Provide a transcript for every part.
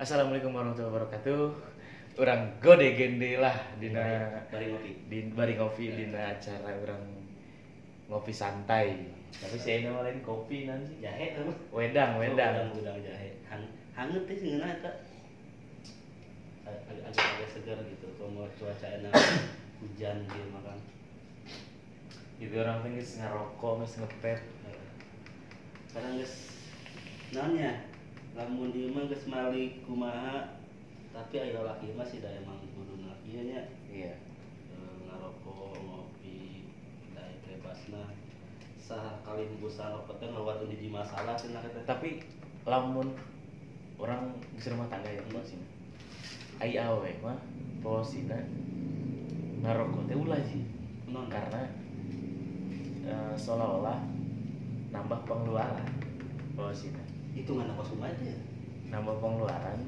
Assalamualaikum warahmatullahi wabarakatuh. Urang gode gende lah dina Bari ngopi. di bari ngopi dina acara urang ngopi santai. Tapi saya nama lain kopi nanti. Jahe tuh. Wedang. Udang jahe. Hangat teh seungeuna eta. Agak segar gitu. Kalau cuaca enak hujan gitu makan. Itu orang teh geus ngarokok, geus ngepet. Kadang geus naonnya? Lamun ieu mah geus malik kumaha tapi aya laki mah sih da emang kuduna ieu nya. Iya. Ngarokok, ngopi, da bebasna. Sakali hembusan rokok teh ngawatun hiji masalah cenah eta. Tapi lamun orang geus rumah tangga ya posina. Ai awe mah posina ngarokok teh ulah sih. Karena seolah-olah nambah pengeluaran posina. Itu ngana kosuma itu ya. Nambah pengeluaran,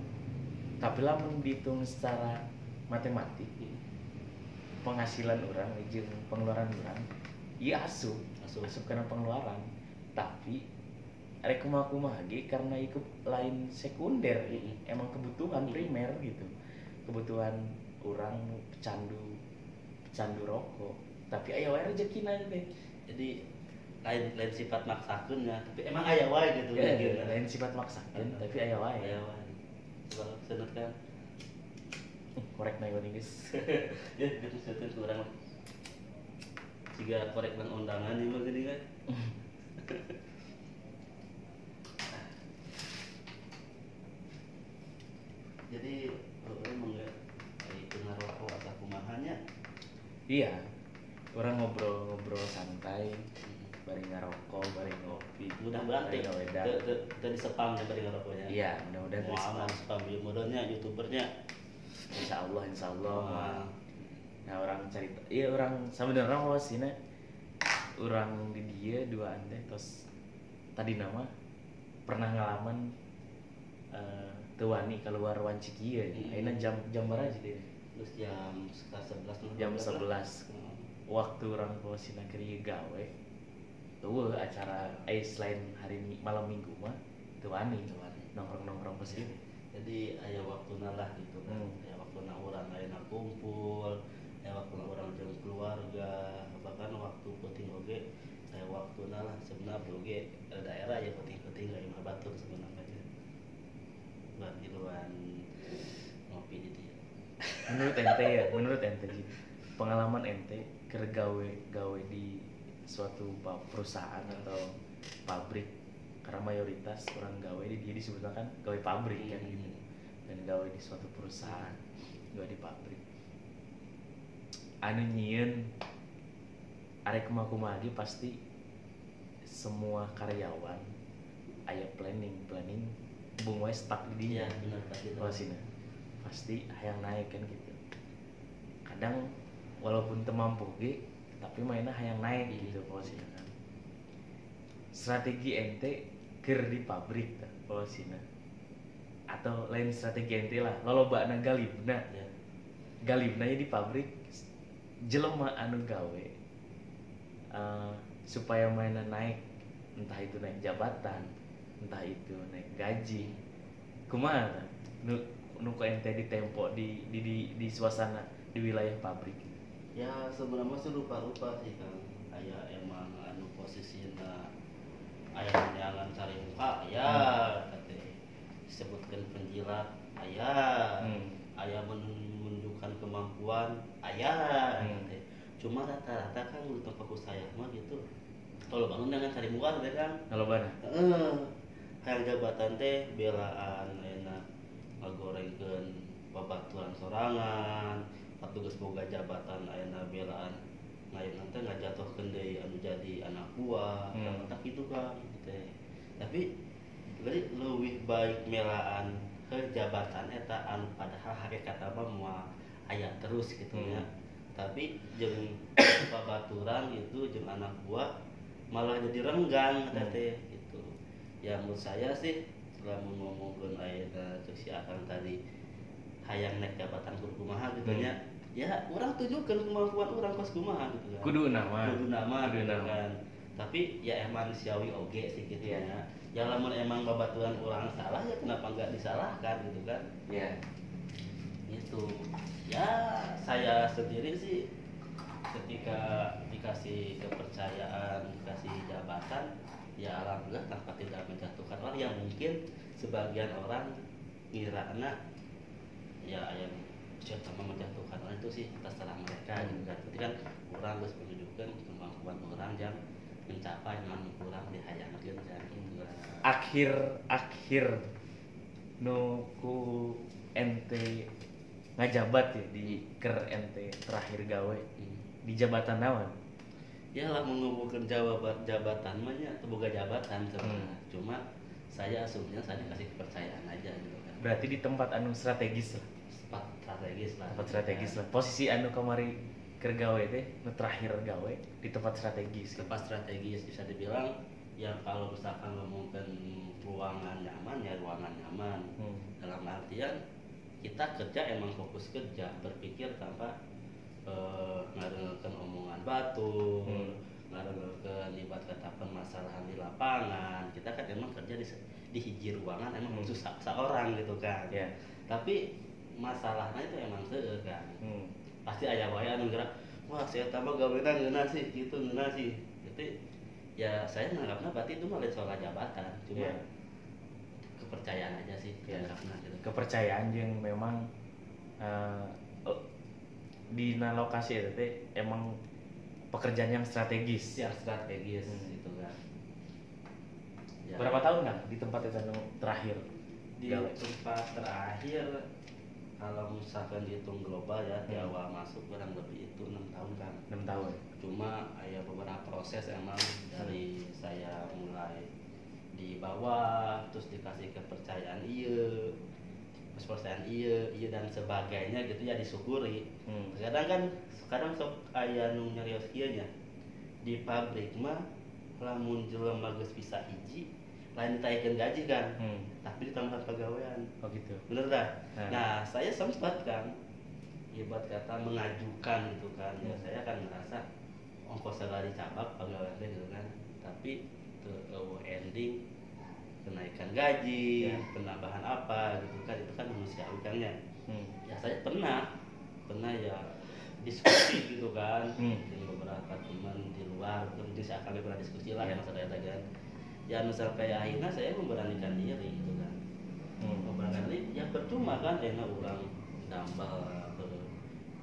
tapi lamun dihitung secara matematik penghasilan orang jeung pengeluaran orang iya asup karena pengeluaran, tapi rek kumaha ge karena ikut lain sekunder, emang kebutuhan primer gitu, kebutuhan orang pecandu rokok, tapi aya wae rezekina teh. Jadi lain sifat maksakeun ya, tapi emang aya wae gitu ya, gitu. lain sifat maksakeun tapi aya wae. Aya wae. Coba senut kan. Korek na ieu geus. Ya gitu senut urang mah. Siga korek nang undangan ieu mah geuning kan. Jadi urang mah enggak itu ngarokok asa kumahanya. Iya, orang ngobrol santai, bari ngarokok, bari ngopi. Mudah-mudahan teh disepam ya bari ngarokoknya. Iya, mudah-mudahan disepam. Spam modalnya youtubernya. Insya Allah. Nah orang cerita, iya orang sebenarnya wasina, orang di dia dua ande tos tadi nama pernah ngalaman tewani keluar wanci kieu. Ayeuna jam berapa sih? Terus jam 11. Jam 11. Waktu orang posina keur gawe. Tuh acara selain malam minggu mah tewani nongkrong pas ieu. Jadi aya waktuna lah gitu kan. Aya waktuna urang ayeuna kumpul, aya waktuna urang jeung keluarga, bahkan waktu penting oge aya waktuna lah sebenarnya oge daerah ya penting-penting aya mah batur sebenarnya. Buat giluan ngopi di dieu. Menurut ente pengalaman ente keur gawe di suatu perusahaan atau pabrik, karena mayoritas orang gawe di dia disebutkan kan gawe pabrik kan gitu, dan gawe di suatu perusahaan, gawe di pabrik anu nyieun arek kumaha ge pasti semua karyawan aya planning bung we stuck di dinya. Bener pasti hayang naik kan gitu. Kadang walaupun teu mampu ge tapi mainnya hayang naik gitu posisinya kan. Strategi ente keur di pabrik tah posisinya. Atau lain strategi ente lah, lolobana galibna. ya. Galibna di pabrik jelema anu gawe supaya mainnya naik, entah itu naik jabatan, entah itu naik gaji. Kumaha nu ku ente ditempo di suasana di wilayah pabrik. Ya sebenarnya sih rupa-rupa sih kan. Aya emang anu posisina aya neangan cari muka ya teh disebutkan penjilat aya. Aya menunjukkan kemampuan aya teh. Cuma rata-rata kan udah tempat saya mah gitu. Kalau bangun dengan cari muka teh kan. Kalau bana. Hayang jabatan teh belaan ayeuna ngagorengkeun babaturan sorangan. Petugas boga jabatan ayeuna belaan ngayeuna teh ngajatuhkeun deui anu jadi anak buah tak kitu kan teh. Tapi jadi leuwih baik melaan ke jabatan eta anu padahal hakikatna mah moal aya terus gitu ya. Tapi jeung babaturan itu jeung anak buah malah jadi renggang teh gitu. Ya menurut saya sih lamun ngomongkeun ayeuna cek si Akang tadi hayang naik jabatan kumaha gitu nya. Ya, orang tunjukkan kemampuan orang pas kumaha gitu kan. Kudu nama gitu kan. tapi ya emang manusiawi oge sih gitu Iya. ya. Ya lamun emang babaturan orang salah ya kenapa nggak disalahkan gitu kan. Iya. Gitu ya. Saya sendiri sih ketika dikasih kepercayaan, dikasih jabatan, ya alhamdulillah tanpa tidak menjatuhkan orang yang mungkin sebagian orang ngira ya yang siapa menjatuhkan orang itu sih terserah mereka gitu kan. Berarti kan orang harus menunjukkan kemampuan orang yang mencapai namun kurang dihayangkan kan gitu kan. Akhir nu ku ente ngajabat ya di ker ente terakhir gawe di jabatan naon? Ya lah mengumpulkan jabatan mah nya teu boga jabatan sebenarnya. Cuma saya asumsinya saya dikasih kepercayaan aja gitu kan. Berarti di tempat anu strategis lah. Tempat strategis lah. Posisi anu kamari keur gawe teh nu terakhir gawe di tempat strategis. Tempat strategis bisa dibilang ya kalau misalkan ngomongin ruangan nyaman ya ruangan nyaman. Dalam artian kita kerja emang fokus kerja, berpikir tanpa ngadengekeun omongan batu, ngadengekeun ibarat kata permasalahan di lapangan. Kita kan emang kerja di hiji ruangan emang khusus seorang gitu kan. Yeah. Tapi masalahnya itu emang seueur kan. Pasti aya wae anu gerak, wah saya tambah gawean ngeuna sih, gitu ngeuna sih. Jadi ya saya menganggapnya berarti itu malah soal jabatan, cuma kepercayaan aja sih anggapna gitu. Kepercayaan yang memang di lokasi itu teh emang pekerjaan yang strategis. Yang strategis gitu kan. Ya, berapa tahun kan di tempat itu anu terakhir? Di tempat terakhir kalau misalkan dihitung global ya di awal masuk kurang lebih itu 6 tahun kan. 6 tahun. Cuma ada beberapa proses emang dari saya mulai di bawah terus dikasih kepercayaan iya dan sebagainya gitu ya disyukuri. Kadang sok aya nu nyarios kieu nya. Di pabrik mah lamun jelema geus bisa hiji lain ditaikeun gaji kan. Tapi ditambah pegawaian. Oh gitu. Bener dah. Nah, saya sempat kan ibarat kata mengajukan gitu kan. Ya saya kan merasa ongkos segala dicabak pegawai gitu kan. Tapi ending kenaikan gaji, penambahan apa gitu kan, itu kan manusiawi kan ya. Ya saya pernah ya diskusi gitu kan dengan beberapa teman di luar, mungkin saya akan pernah diskusi lah masalah itu kan. Ya sampai akhirnya saya memberanikan diri gitu kan. Memberanikan diri, ya percuma kan enak orang dambal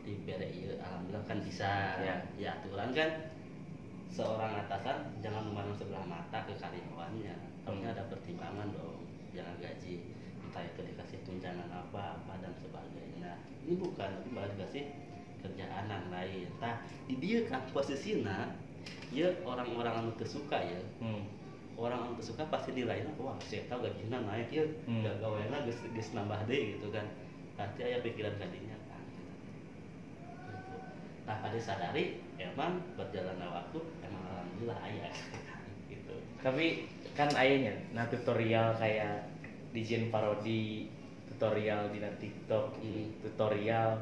di BRI, alhamdulillah kan bisa. Ya aturan kan seorang atasan jangan memandang sebelah mata ke karyawannya. Harusnya ada pertimbangan dong, jangan gaji entah itu dikasih tunjangan apa dan sebagainya. Ini bukan, tapi malah dikasih kerjaan yang lain. Nah, di dia kan posisinya ya orang-orang anu tersuka ya. Orang anu tersuka pasti nilainya wah saya tahu gajinya naik ya, gaweana geus nambah deui gitu kan. Pasti aya pikiran kadinya kan. Gitu. Nah, pada sadari emang berjalannya waktu emang alhamdulillah aya gitu. Tapi kan ayahnya, nah tutorial kayak Dijen Parodi, tutorial di TikTok, tutorial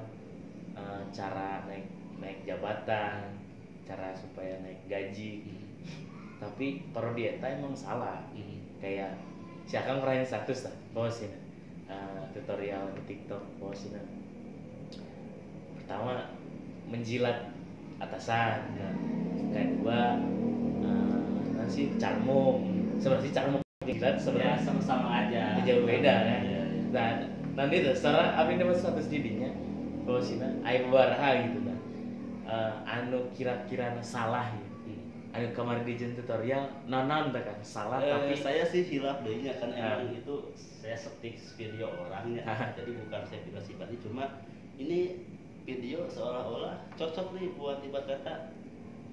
cara naik jabatan, cara supaya naik gaji. Tapi Parodi eta emang salah. Kayak si Akang pernah yang status lah, bawa sini tutorial di TikTok, bawa sini. Pertama menjilat atasan, kedua nasi carmuk. Sebenarnya carmuk jilat sebenarnya sama aja. Jauh beda kan. Nah, nanti tuh secara abis dapat status didinya bahwa sina aya baraha gitu kan. Anu kira-kira salah gitu. Anu kamari dijen tutorial naon teh kan salah tapi saya sih hilaf deunya kan emang itu saya setik video orangnya. Jadi bukan saya video pribadi, cuma ini video seolah-olah cocok nih buat ibarat kata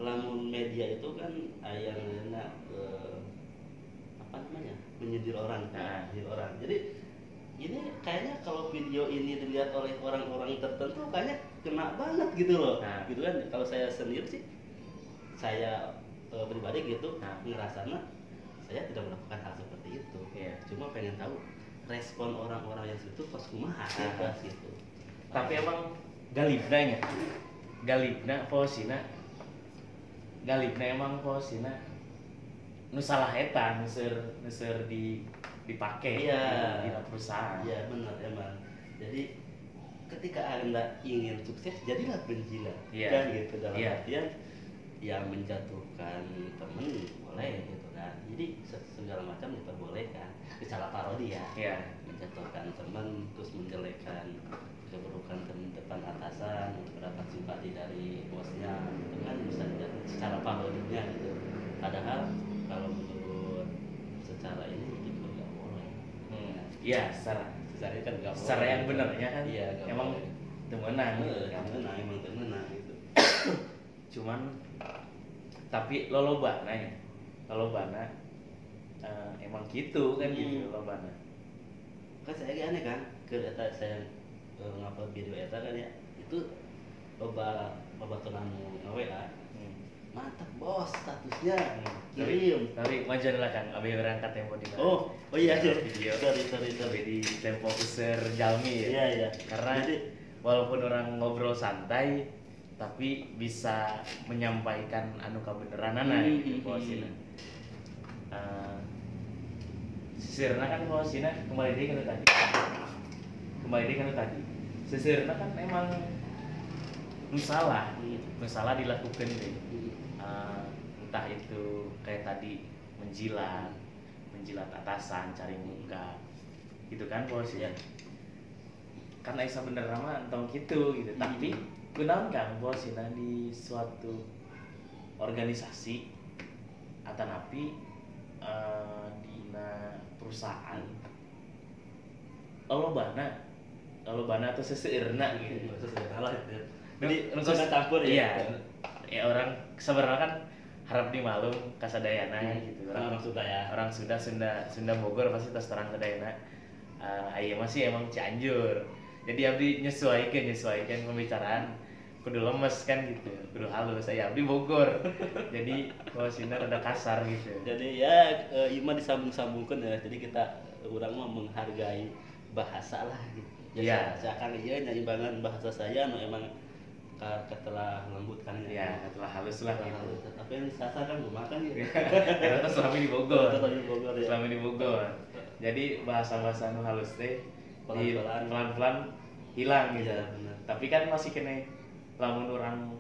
lamun media itu kan ayana apa namanya menyindir orang, menyindir orang. Jadi ini kayaknya kalau video ini dilihat oleh orang-orang tertentu kayaknya kena banget gitu loh. Gitu kan. Kalau saya sendiri sih saya pribadi gitu ngerasanya saya tidak melakukan hal seperti itu. Cuma pengen tahu respon orang-orang yang situ pas kumaha gitu. Tapi emang galibna posina emang posina nu salah eta nuseur dipake Iya. di perusahaan. Iya benar emang. Jadi ketika Anda ingin sukses jadilah penjilat. Iya. Kan gitu dalam Iya. artian yang menjatuhkan temen boleh gitu kan. Jadi segala macam diperbolehkan. Salah parodi ya. Iya. Menjatuhkan teman terus menjelekkan keburukan teman depan atasan untuk mendapat simpati dari bosnya itu kan bisa dilihat secara parodinya gitu. Padahal kalau menurut secara ini itu nggak boleh. Iya, secara Secara kan nggak boleh. secara yang benernya kan Iya, nggak emang boleh. temenan gitu kan. Temenan emang temenan gitu. Cuman tapi lolobana ya. Lolobana emang gitu kan gitu lolobana. Kan saya aneh kan ke eta saya ngapa video eta kan ya itu loba tunanu WA mantap bos statusnya Tapi wajar lah kan abi berangkat tempo di mana. oh iya video sorry di tempo user Jalmi ya. iya Karena walaupun orang ngobrol santai tapi bisa menyampaikan anu kabeneranana gitu posina. Sisirna kan posina kembali deui kan tadi. Sisirna kan emang nu salah dilakukan deh. Entah itu kayak tadi menjilat atasan, cari muka gitu kan posnya. Kan Aisyah bener nama entong gitu. Tapi kunaon kan posina di suatu organisasi atau napi dina perusahaan lolobana atau seseirna gitu. Jadi langsung campur ya. Ya orang sebenarnya kan harap dimalum kasadayana gitu. Orang Sunda Bogor pasti tas terang sadayana. Aya masih emang Cianjur. Jadi abdi nyesuaikan pembicaraan kudu lemes kan gitu. Kudu halus. Saya abdi Bogor. Jadi posina rada kasar gitu. Jadi ya ima disambung-sambungkan ya. Jadi kita orang mah menghargai bahasa lah gitu. Iya. Seakan iya nyaimbangan bahasa saya no emang ketelah lembutkan ya telah halus lah gitu. Tapi yang sasar kan belum makan ya. Karena itu selama di Bogor. Ya. Selama di Bogor. Jadi bahasa-bahasa nu halus teh pelan-pelan hilang gitu. Ya, benar. Tapi kan masih kena lamun orang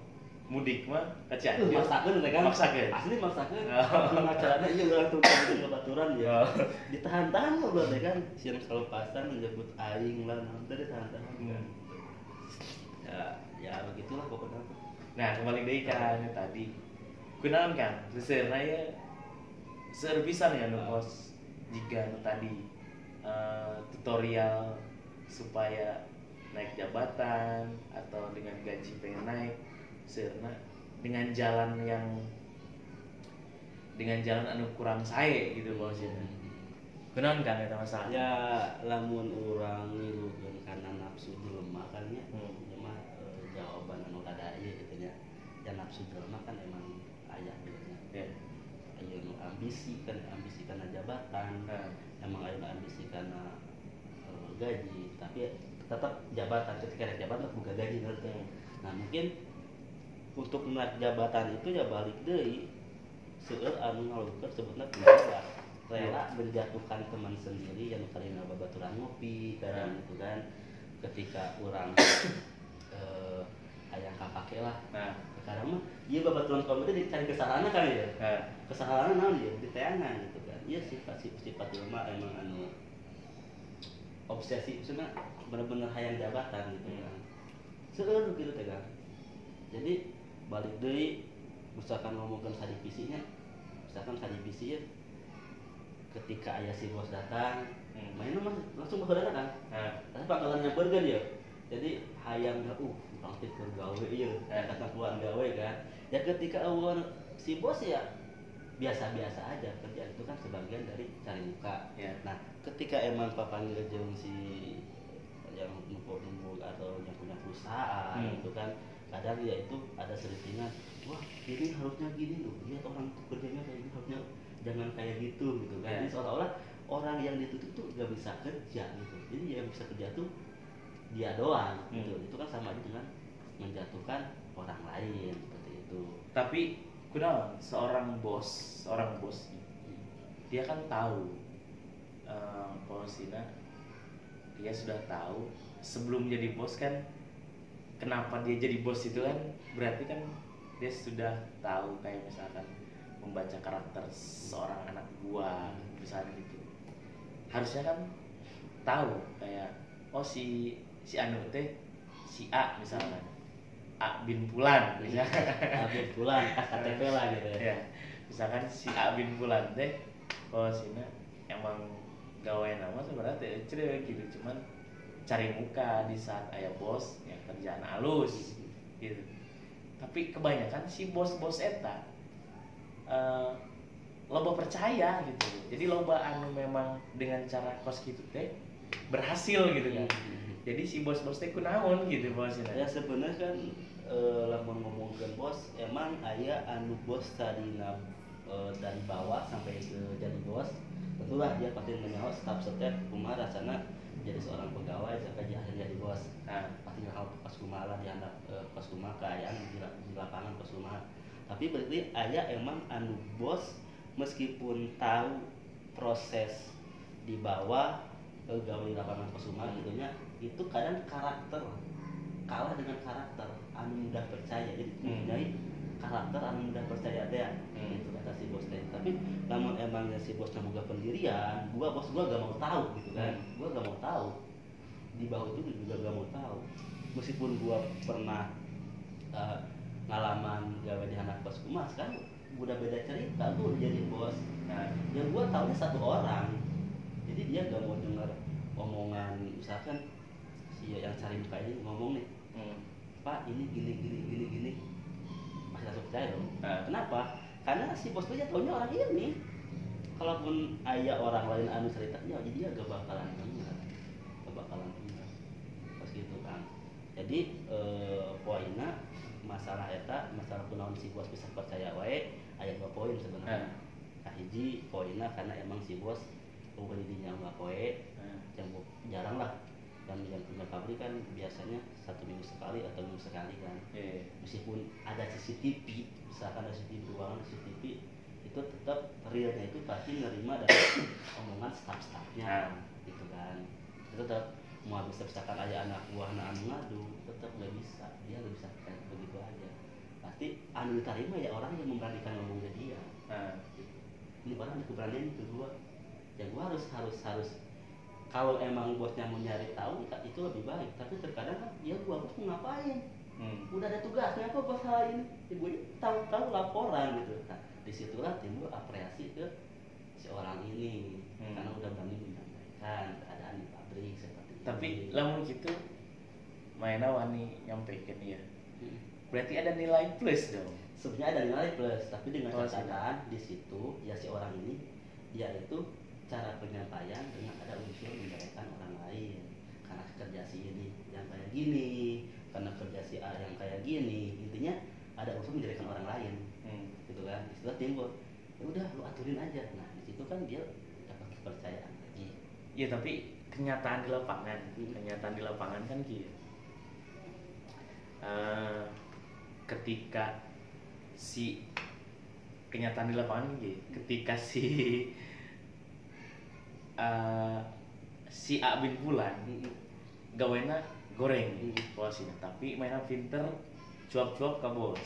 mudik mah ka Cianjur. Maksakeun teh kan. Maksakeun. Asli maksakeun. Acarana ieu urang tuh baturan ya. Ditahan-tahan loh teh kan. Siang salepasan menjemput aing lah nanti ditahan-tahan. Ya begitulah pokoknya. Nah kembali deui ka anu tadi kunaon kan seuseureuna ya seueur pisan ya nu pos jika anu tadi tutorial supaya naik jabatan atau dengan gaji pengen naik seueurna dengan jalan anu kurang sae gitu bosnya. Kunaon kan eta masalah? Ya lamun urang ngilukeun kana nafsu jelema kan nya. Jawaban anu rada ieu gitu nya. Ya nafsu jelema kan emang aya gitu nya. Ya. Aya nu ambisi kana jabatan. Emang aya nu ambisi kana gaji, tapi tetap jabatan ketika ada jabatan buka gaji nanti. Nah, mungkin untuk naik jabatan itu ya balik deui seueur anu ngalungkeun sebutna penjilat. Rela menjatuhkan teman sendiri yang karena babaturan ngopi kadang gitu kan. Ketika orang aya kapake lah. Nah, sekarang mah ieu babaturan kaum itu dicari kesalahan kan ya. Kesalahan naon ya diteangan gitu kan. Iya sifat jelema emang anu obsesi maksudnya bener-bener hayang jabatan gitu kan. Seueur gitu teh kan. Jadi balik deui misalkan ngomongkeun sadivisinya. Misalkan sadivisi ya ketika ayah si bos datang mainnya mah langsung baheula kan. Tapi pangkalan nyampeurkeun ya. Jadi hayang pangtit keur gawe ieu, kata keluar gawe kan. Ya ketika eueuh si bos ya biasa-biasa aja, kerjaan itu kan sebagian dari cari muka. Nah, ketika emang papanggil jeung si yang numpuk-numpuk atau yang punya perusahaan itu kan kadang ya itu ada selitingan, wah ini harusnya gini loh, lihat orang kerjanya kayak gini harusnya jangan kayak gitu kan. Jadi seolah-olah orang yang ditutup tuh gak bisa kerja gitu. Jadi yang bisa kerja tuh dia doang gitu. Itu kan sama aja dengan menjatuhkan orang lain seperti itu. Tapi kunaon seorang bos dia kan tahu posisinya, dia sudah tahu sebelum jadi bos kan kenapa dia jadi bos itu kan, berarti kan dia sudah tahu kayak misalkan membaca karakter seorang anak buah misalnya gitu, harusnya kan tahu kayak oh si anu teh si A misalkan A bin Fulan misalkan Habis bulan KTP lah gitu ya. ya misalkan si A bin Fulan teh oh sini emang gawe nama sebenarnya teh cerewet gitu, cuman cari muka di saat ayah bos yang kerjaan halus gitu. Tapi kebanyakan si bos-bos eta loba percaya gitu, jadi loba anu memang dengan cara kos gitu teh berhasil gitu kan. Jadi si bos-bos teh kunaon gitu bosnya Ya sebenarnya kan lamun ngomongkeun bos emang aya anu bos tadina dari bawah sampai ke jadi bos, tentulah dia pasti menyawa step kumaha rasana jadi seorang pegawai sampai dia akhirnya jadi bos. nah, Pasti hal pas kumaha lah dihandap pas kumaha keayaan di lapangan pas kumaha. Tapi berarti aya emang anu bos meskipun tahu proses di bawah gawe di lapangan pas kumaha gitu nya, itu kadang karakter kalah dengan karakter anu mudah percaya, jadi mempunyai karakter anu mudah percaya deh gitu kata si bos teh. Tapi namun emangnya si bosnya boga pendirian, gua gak mau tahu gitu kan, gua gak mau tahu di bawah itu juga gak mau tahu, meskipun gua pernah ngalaman gawe di anak bos kumas kan udah beda cerita, gua udah jadi bos. Nah yang gua tahunya satu orang, jadi dia gak mau dengar omongan misalkan si yang cari muka ini ngomong nih, Pak ini gini, masih langsung percaya dong. Kenapa? Karena si bos tuh ya taunya orang ini. Kalaupun ayah orang lain anu ceritanya, jadi dia gak bakalan dengar, pas gitu kan. Jadi poinnya masalah eta, masalah kunaon si bos bisa percaya wae, aya 2 poin sebenarnya. Nah hiji poinnya karena emang si bos bukan didinya nggak poe, yang jarang lah. Dan yang punya pabrik kan biasanya 1 minggu sekali atau minggu sekali kan. Meskipun ada CCTV, misalkan ada CCTV ruangan CCTV, itu tetap realnya itu pasti nerima dari omongan staff-staffnya gitu kan. Itu tetap mau bisa misalkan ada anak buah anu ngadu, tetap nggak bisa, dia nggak bisa kayak begitu aja. Pasti anu diterima ya orang yang memberanikan ngomongnya dia. Ini orang ada keberanian itu gua, ya gua harus kalau emang bosnya mau nyari tahu itu lebih baik. Tapi terkadang kan ya gua bos mau ngapain, udah ada tugasnya apa bos hal ini, ibu tahu laporan gitu. Nah disitulah timbul apresiasi ke si orang ini karena udah berani menyampaikan keadaan di pabrik seperti itu. tapi lamun gitu mainnya wani nyampekin ya berarti ada nilai plus dong. Sebenarnya ada nilai plus, tapi dengan Oh, catatan di situ ya si orang ini dia itu cara penyampaian dengan ada unsur menjelekan orang lain, karena kerja si ini yang kayak gini, karena kerja si A yang kayak gini, intinya ada unsur menjelekan orang lain, gitu kan. Istilah timbul, ya udah lu aturin aja. Nah di situ kan dia dapat kepercayaan lagi. Ya tapi kenyataan di lapangan kan gitu. Ketika si kenyataan di lapangan gitu, ketika si A bin Fulan gawena goreng posisinya, tapi mainnya pinter cuap-cuap ke bos.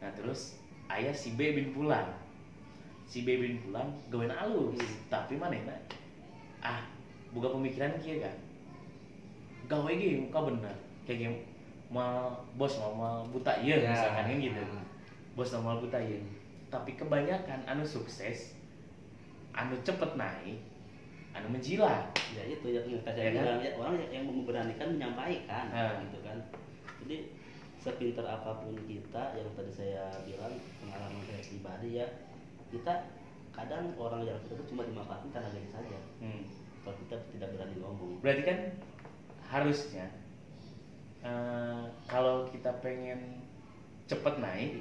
Nah terus ayah si B bin Fulan gawena halus, tapi manehna boga pemikiran kieu kan, gawe ge muka bener kayak mal bos mal buta ieu misalkan kan gitu. Bos mal buta ieu. Tapi kebanyakan anu sukses, anu cepet naik, anu menjilat. Ya itu yang saya bilang, ya orang yang memberanikan menyampaikan gitu kan. Jadi sepinter apapun kita, yang tadi saya bilang pengalaman saya pribadi ya, kita kadang orang yang kita itu cuma dimanfaatkan karena gaji saja. Kalau kita tidak berani ngomong. Berarti kan harusnya kalau kita pengen cepet naik,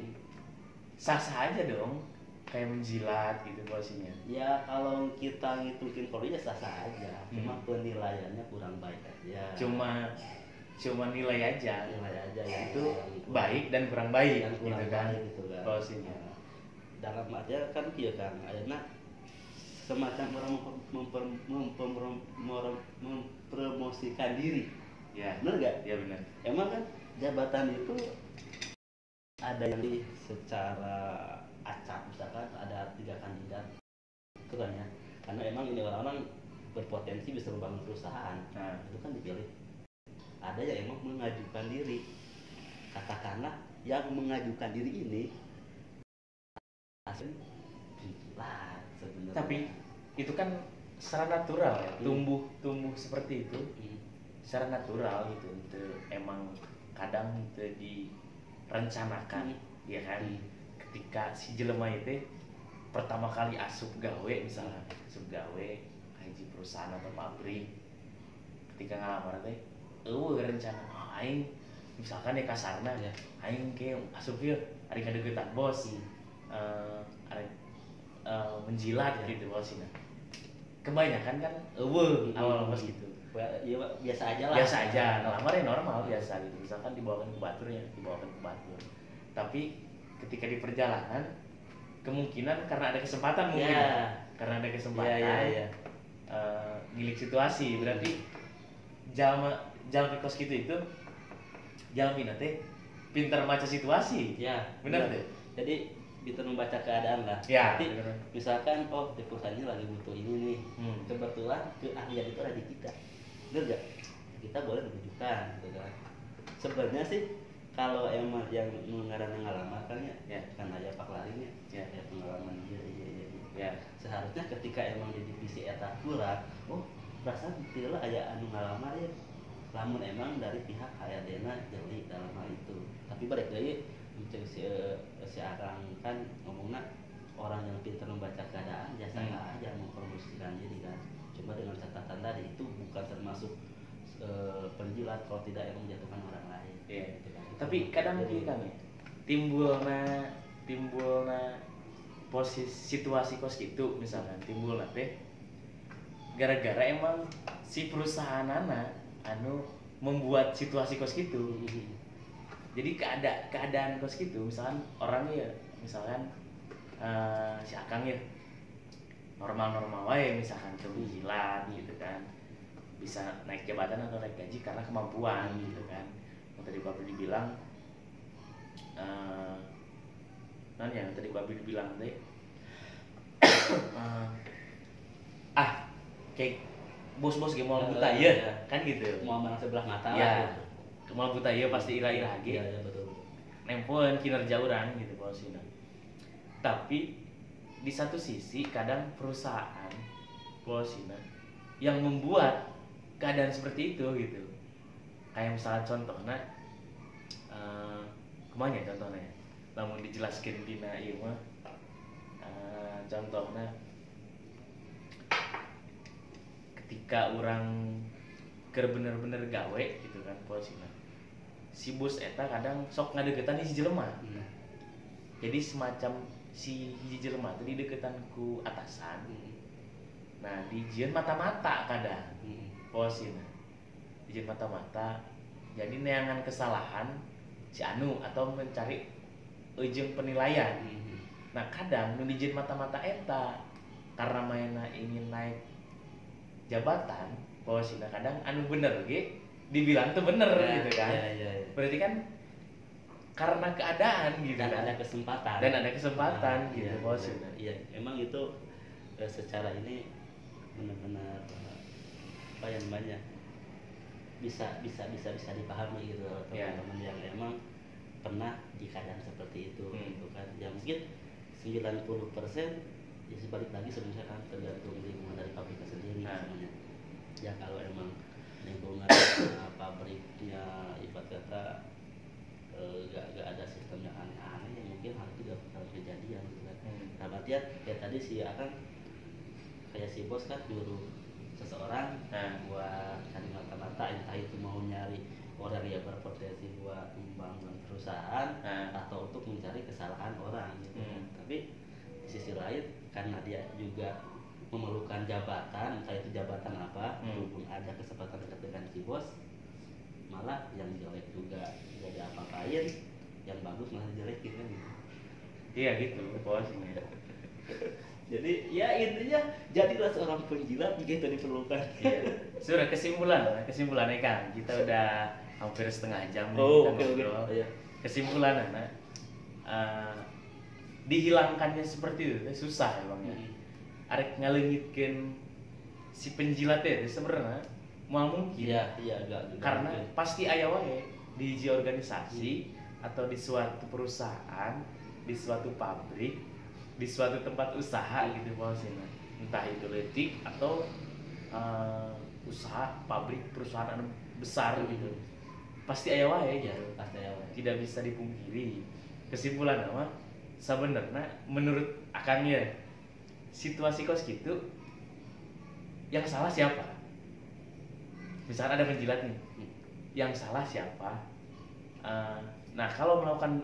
sah-sah aja dong, kayak menjilat gitu posisinya. Ya kalau kita ngitungin kori ya sah-sah aja, cuma penilaiannya kurang baik aja. Cuma nilai aja ya, itu baik dan kurang baik gitu kan posisinya. dalam artian kan kieu kan ayeuna semacam orang mempromosikan diri. Ya. Benar nggak? Ya benar. Emang kan jabatan itu ada yang secara acak, misalkan ada 3 kandidat itu kan ya, karena emang ini orang-orang berpotensi bisa membangun perusahaan. Nah itu kan dipilih. Ada yang emang mengajukan diri, katakanlah yang mengajukan diri ini hasil gila sebenarnya. Tapi itu kan secara natural ya, tumbuh seperti itu secara natural gitu. Itu emang kadang itu direncanakan ya kan. Ketika si jelema itu pertama kali asup gawe, misalnya asup gawe haji perusahaan atau pabrik, ketika ngalamar teh rencana aing misalkan ya kasarna ya, aing ke asup ieu ari kadegetan bos, ari menjilat gitu bosina. Kebanyakan kan awal bos gitu. Ya biasa aja lah. Biasa aja, ngelamar ya normal biasa gitu. Misalkan dibawakan ke batur ya, dibawakan ke batur. Tapi ketika di perjalanan kemungkinan karena ada kesempatan mungkin. Karena ada kesempatan. Gilik situasi, berarti jalan ke kos gitu itu jalan teh pintar baca situasi. Ya, benar deh. Jadi bisa membaca keadaan lah. Ya, nanti misalkan di perusahaan ini lagi butuh ini nih. Kebetulan keahlian itu ada di kita. Benar gak? Kita boleh menunjukkan gitu kan. Sebenarnya sih kalau emang yang mengalami kan ya kan aja pak larinya ya pengalaman dia. Ya. Seharusnya ketika emang di divisi eta kurang, perasaan tidak lah aya anu ngalamar ya. Lamun emang dari pihak HRD-na jeli dalam hal itu. Tapi balik lagi si Akang kan ngomongnya orang yang pintar membaca keadaan biasa aja mempromosikan diri kan. Cuma dengan catatan tadi itu bukan termasuk penjilat kalau tidak emang menjatuhkan orang lain. Gitu kan. Tapi kadang gini kan ya, timbulna posisi situasi kos gitu misalkan timbulna teh gara-gara emang si perusahaan anu membuat situasi kos gitu. Jadi keadaan kos gitu, misalkan orangnya ya, misalkan si Akang ya normal-normal wae misalkan kebijilan gitu kan, bisa naik jabatan atau naik gaji karena kemampuan gitu kan. Yang tadi Bapak dibilang yang tadi Bapak dibilang teh kayak bos-bos ge moal buta ya kan gitu. Mau menang sebelah mata ya, lah. Moal buta ya pasti ira-ira ge. Iya betul. Nempoeun kinerja urang gitu bosina. Tapi di satu sisi kadang perusahaan bosina yang membuat keadaan seperti itu gitu. Kayak misalnya contohnya kemana ya contohnya? Namun dijelaskan dina ieu mah contohnya ketika orang bener-bener gawe gitu kan posisinya si bos eta kadang sok ngadegetan si jelema. Jadi semacam si hiji jelema teh dideketan ku atasan. Nah dijieun mata-mata kadang posisinya dijieun mata-mata jadi neangan kesalahan si anu atau mencari ujung penilaian. Nah kadang nu dijieun mata-mata eta karena mainna ingin naik jabatan posisinya kadang anu bener ge dibilang tuh bener gitu kan. Berarti kan karena keadaan gitu dan kan. Ada kesempatan gitu posisinya. Iya, emang itu secara ini benar-benar apa yang banyak bisa dipahami gitu teman-teman yang emang pernah di keadaan seperti itu gitu kan. Ya mungkin 90% ya sebalik lagi sebenarnya kan tergantung lingkungan dari pabriknya sendiri semuanya. Ya kalau emang lingkungan pabriknya ibarat kata gak ada sistem yang aneh-aneh ya mungkin hal itu gak bakal kejadian gitu kan. Nah artinya ya tadi si Akang kayak si bos kan nyuruh seseorang buat cari mata-mata entah itu mau nyari orang yang berpotensi buat membangun perusahaan atau untuk mencari kesalahan orang gitu. Tapi di sisi lain karena dia juga memerlukan jabatan, entah itu jabatan apa, berhubung ada kesempatan dekat dengan si bos, malah yang jelek juga jadi apa-apain, yang bagus malah dijelekin kan gitu. Iya gitu posisinya. Jadi ya intinya jadilah seorang penjilat jika itu diperlukan. Iya. Sudah kesimpulannya Kang, kita udah hampir setengah jam nih Oh, kita oke. ngobrol. Iya. Kesimpulan anak, dihilangkannya seperti itu teh susah emang ya. Arek ngaleungitkeun si penjilat teh sebenarnya mau mungkin. Iya agak Karena pasti aya wae di hiji organisasi atau di suatu perusahaan, di suatu pabrik, di suatu tempat usaha gitu maksudnya. Entah itu letik atau usaha pabrik perusahaan anu besar gitu. Pasti aya wae ya gitu. pasti ya. Tidak bisa dipungkiri. Kesimpulan nama sebenarnya menurut akangnya situasi kos gitu yang salah siapa? Misalkan ada penjilat nih, yang salah siapa? Nah kalau melakukan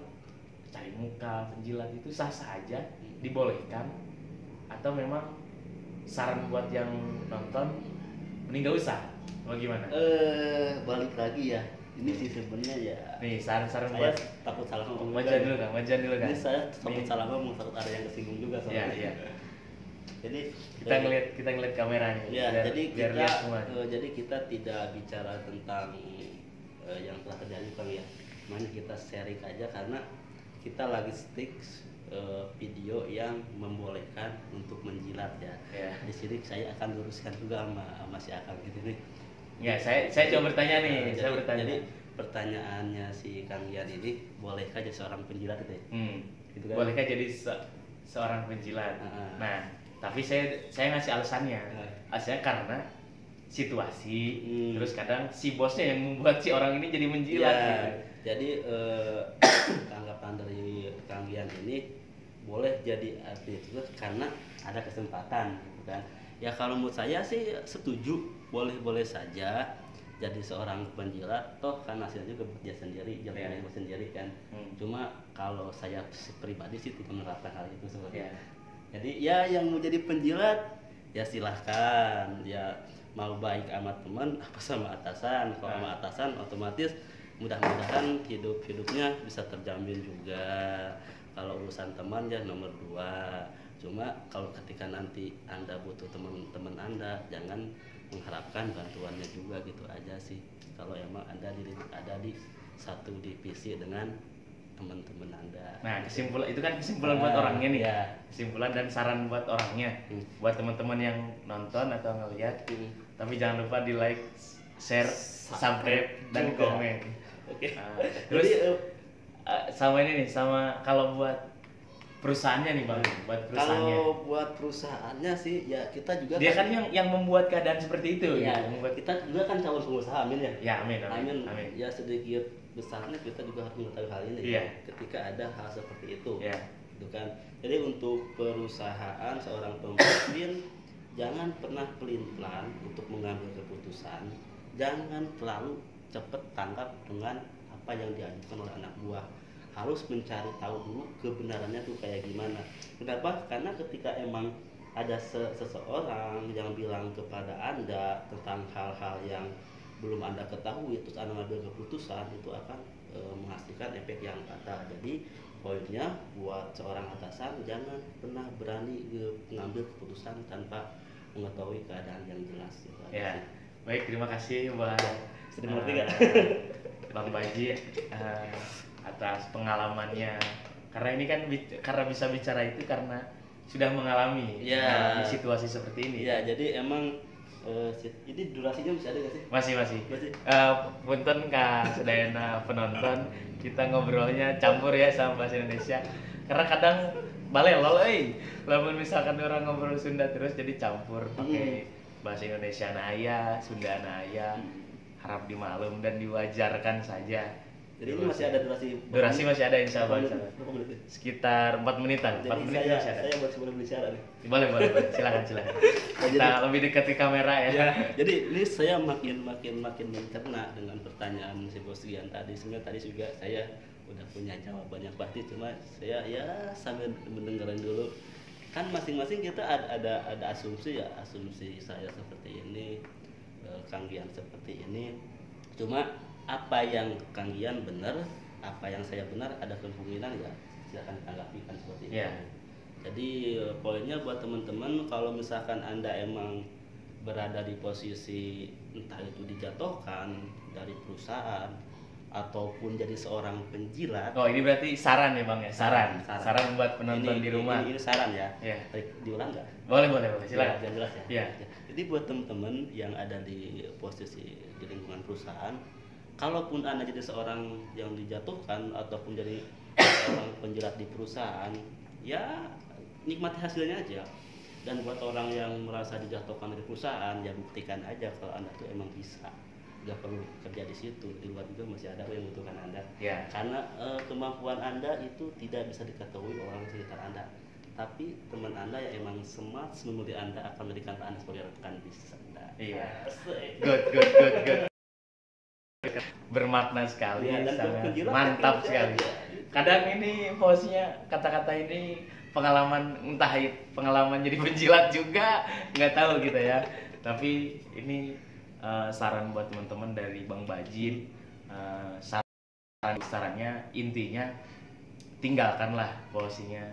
cari muka penjilat itu sah-sah aja, dibolehkan, atau memang saran buat yang nonton mending gak usah, bagaimana? Balik lagi ya. Ini sih sebenarnya ya. Nih saran-saran Saya buat takut salah ngomong. wajan dulu kan, wajan dulu kan. Ini saya takut Nih. salah ngomong, takut ada yang kesinggung juga Iya, soalnya. iya. Jadi Kita ngeliat kameranya. ya, jadi biar kita lihat semua. jadi kita tidak bicara tentang yang telah terjadi Kang ya. Makanya kita sharing aja karena kita lagi stick video yang membolehkan untuk menjilat ya. Ya. Di sini saya akan luruskan juga sama si Akang gitu nih. Enggak, saya coba bertanya nih, saya bertanya. Jadi pertanyaannya si Kang Yan ini, bolehkah jadi seorang penjilat itu ya? Gitu kan? Bolehkah jadi seorang penjilat? Nah, tapi saya ngasih alasannya. Alasannya karena situasi, terus kadang si bosnya yang membuat si orang ini jadi menjilat. Ya, Gitu. jadi tanggapan dari Kang Yan ini boleh jadi artis karena ada kesempatan gitu kan. Ya kalau menurut saya sih setuju, boleh-boleh saja jadi seorang penjilat, toh kan hasilnya juga buat dia sendiri, jalannya buat sendiri kan. Cuma kalau saya pribadi sih tidak menerapkan hal itu sebenarnya. Jadi ya yang mau jadi penjilat ya silahkan, ya mau baik amat teman apa sama atasan. Kalau sama atasan otomatis mudah-mudahan hidupnya bisa terjamin juga. Kalau urusan teman ya nomor 2. Cuma kalau ketika nanti Anda butuh teman-teman Anda, jangan mengharapkan bantuannya juga gitu aja sih. Kalau emang Anda ada di satu divisi dengan teman-teman Anda. Nah, kesimpulan itu kan kesimpulan buat orangnya nih. Ya. Kesimpulan dan saran buat orangnya. Buat teman-teman yang nonton atau ngeliat. Tapi jangan lupa di like, share, subscribe dan juga. komen. Oke. Terus Jadi, sama ini nih, sama kalau buat perusahaannya nih Bang, buat perusahaannya. kalau buat perusahaannya sih ya kita juga Dia kan yang membuat keadaan seperti itu ya, gitu. Membuat kita juga kan calon pengusaha, amin ya. Ya, amin. Ya sedikit besarnya kita juga harus mengetahui hal ini. Iya. Ketika ada hal seperti itu. Ya. Gitu kan. Jadi untuk perusahaan seorang pemimpin jangan pernah pelin-pelan untuk mengambil keputusan. Jangan terlalu cepat tanggap dengan apa yang diajukan oleh anak buah. Harus mencari tahu dulu kebenarannya tuh kayak gimana. Kenapa? Karena ketika emang ada seseorang yang bilang kepada Anda tentang hal-hal yang belum Anda ketahui, terus Anda mengambil keputusan, itu akan menghasilkan efek yang fatal. Jadi poinnya buat seorang atasan, jangan pernah berani mengambil keputusan tanpa mengetahui keadaan yang jelas. Gitu. Ya. Baik, terima kasih buat Sudah mengerti nggak? Bang Baji atas pengalamannya. Karena ini kan karena bisa bicara itu karena sudah mengalami situasi seperti ini. Ya, jadi emang ini durasinya masih ada nggak sih? Masih. Punten Kak sedayana penonton, kita ngobrolnya campur ya sama bahasa Indonesia. Karena kadang balelol lamun misalkan orang ngobrol Sunda terus jadi campur pakai bahasa Indonesia aya, Sunda aya. Harap dimaklum dan diwajarkan saja. Jadi ini masih ada durasi masih ada insya Allah. Sekitar 4 menitan. 4 Jadi menit masih ada. saya buat sebelum bicara nih. Boleh. Silakan. Kita lebih dekat ke kamera ya. Jadi ini saya makin mencerna dengan pertanyaan si Bos Gian tadi. Sebenarnya tadi juga saya udah punya jawaban yang pasti, cuma saya ya sambil mendengarkan dulu. Kan masing-masing kita ada asumsi ya, asumsi saya seperti ini, Kang Gian seperti ini. Cuma apa yang Kang Gian benar, apa yang saya benar, ada kemungkinan ya silakan tanggapi kan seperti itu. Yeah. Jadi poinnya buat teman-teman, kalau misalkan Anda emang berada di posisi entah itu dijatuhkan dari perusahaan ataupun jadi seorang penjilat. Oh, ini berarti saran ya Bang ya? Saran buat penonton di rumah. Ini saran ya. Ya. Diulang nggak? Boleh, silakan. Biar jelas ya. Iya. Jadi buat teman-teman yang ada di posisi di lingkungan perusahaan, kalaupun Anda jadi seorang yang dijatuhkan ataupun jadi seorang penjilat di perusahaan, ya nikmati hasilnya aja. Dan buat orang yang merasa dijatuhkan dari perusahaan, ya buktikan aja kalau Anda tuh emang bisa. Gak perlu kerja di situ, di luar juga masih ada yang membutuhkan Anda. Ya. Karena kemampuan Anda itu tidak bisa diketahui orang sekitar Anda. Tapi teman Anda yang emang smart memuji Anda akan menjadikan Anda sebagai rekan bisnis Anda. Iya. Asik. Good. Bermakna sekali, Ya, dan sangat penjilat mantap ya, sekali. ya. Kadang ini posisinya kata-kata ini pengalaman, entah pengalaman jadi penjilat juga nggak tahu gitu ya. Tapi ini saran buat teman-teman dari Bang Bajin. Sarannya intinya tinggalkanlah posisinya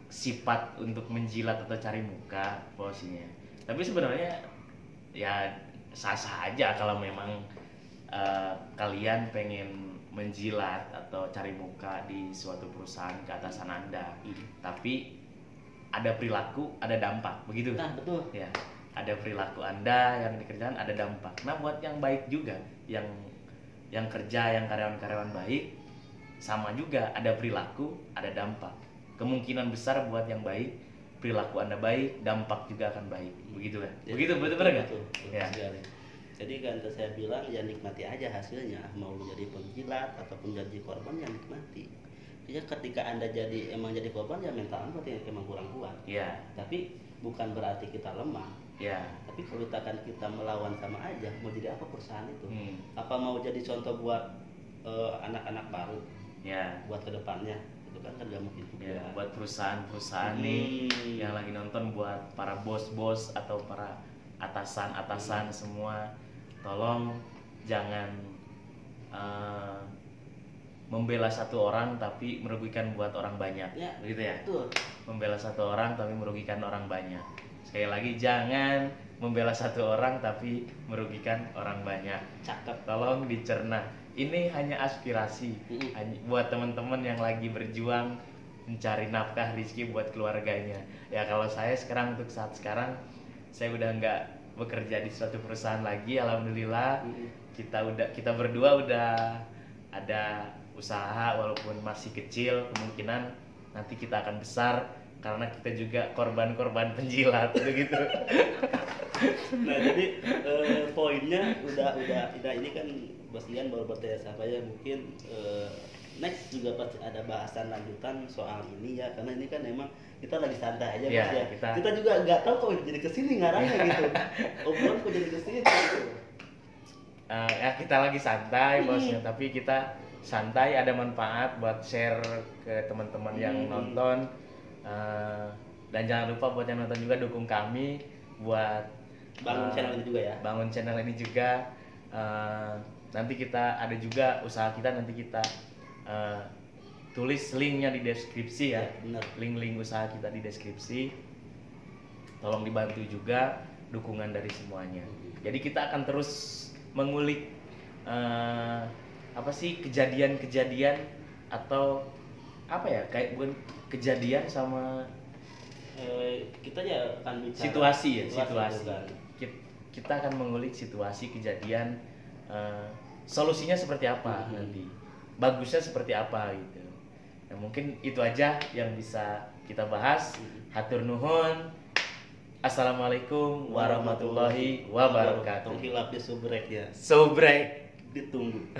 sifat untuk menjilat atau cari muka posisinya. Tapi sebenarnya ya sah-sah aja kalau memang kalian pengen menjilat atau cari muka di suatu perusahaan keatasan Anda. Tapi ada perilaku, ada dampak, begitu? Nah, betul. Ya, ada perilaku Anda yang dikerjakan, ada dampak. Nah, buat yang baik juga, yang kerja, yang karyawan-karyawan baik, sama juga ada perilaku, ada dampak. Kemungkinan besar buat yang baik, perilaku Anda baik, dampak juga akan baik. Begitu kan? Ya, begitu, betul nggak? Betul Ya. sekali. Jadi kan saya bilang ya nikmati aja hasilnya, mau jadi penjilat ataupun jadi korban ya nikmati. Ya ketika Anda emang jadi korban ya mental Anda berarti emang kurang kuat. Ya. Tapi bukan berarti kita lemah. Ya. Tapi kalau kita melawan sama aja, mau jadi apa perusahaan itu? Apa mau jadi contoh buat anak-anak baru? Ya. Buat kedepannya, itu kan gak mungkin juga. Ya, buat perusahaan-perusahaan nih yang lagi nonton, buat para bos-bos atau para atasan-atasan semua, tolong jangan membela satu orang tapi merugikan buat orang banyak. Ya, begitu ya? Betul. Membela satu orang tapi merugikan orang banyak. Sekali lagi, jangan membela satu orang tapi merugikan orang banyak. Cakep. Tolong dicerna. Ini hanya aspirasi buat teman-teman yang lagi berjuang mencari nafkah rezeki buat keluarganya. Ya kalau saya sekarang, untuk saat sekarang saya udah nggak bekerja di suatu perusahaan lagi, alhamdulillah. Kita berdua udah ada usaha, walaupun masih kecil, kemungkinan nanti kita akan besar karena kita juga korban-korban penjilat gitu. Nah, jadi poinnya udah ini kan Bos Ian baru bertanya siapa ya, mungkin next juga pasti ada bahasan lanjutan soal ini ya, karena ini kan emang kita lagi santai aja ya, Bos ya. Kita juga nggak tahu kok jadi kesini ngarangnya gitu. Obrolan kok jadi kesini gitu. Ya kita lagi santai bosnya, tapi kita santai ada manfaat buat share ke teman-teman yang nonton. Dan jangan lupa buat yang nonton juga dukung kami buat bangun channel ini juga ya. Bangun channel ini juga. Nanti kita ada juga usaha kita, nanti kita tulis linknya di deskripsi ya. Benar. Link usaha kita di deskripsi. Tolong dibantu juga dukungan dari semuanya. Jadi kita akan terus mengulik apa sih kejadian-kejadian atau apa ya, kayak bukan kejadian sama kita ya akan bicara situasi. Kan. Kita akan mengulik situasi kejadian, solusinya seperti apa nanti, bagusnya seperti apa gitu. Nah, mungkin itu aja yang bisa kita bahas. Hatur nuhun. Assalamualaikum warahmatullahi wabarakatuh. Hilap di subrek ya. Subrek Ditunggu.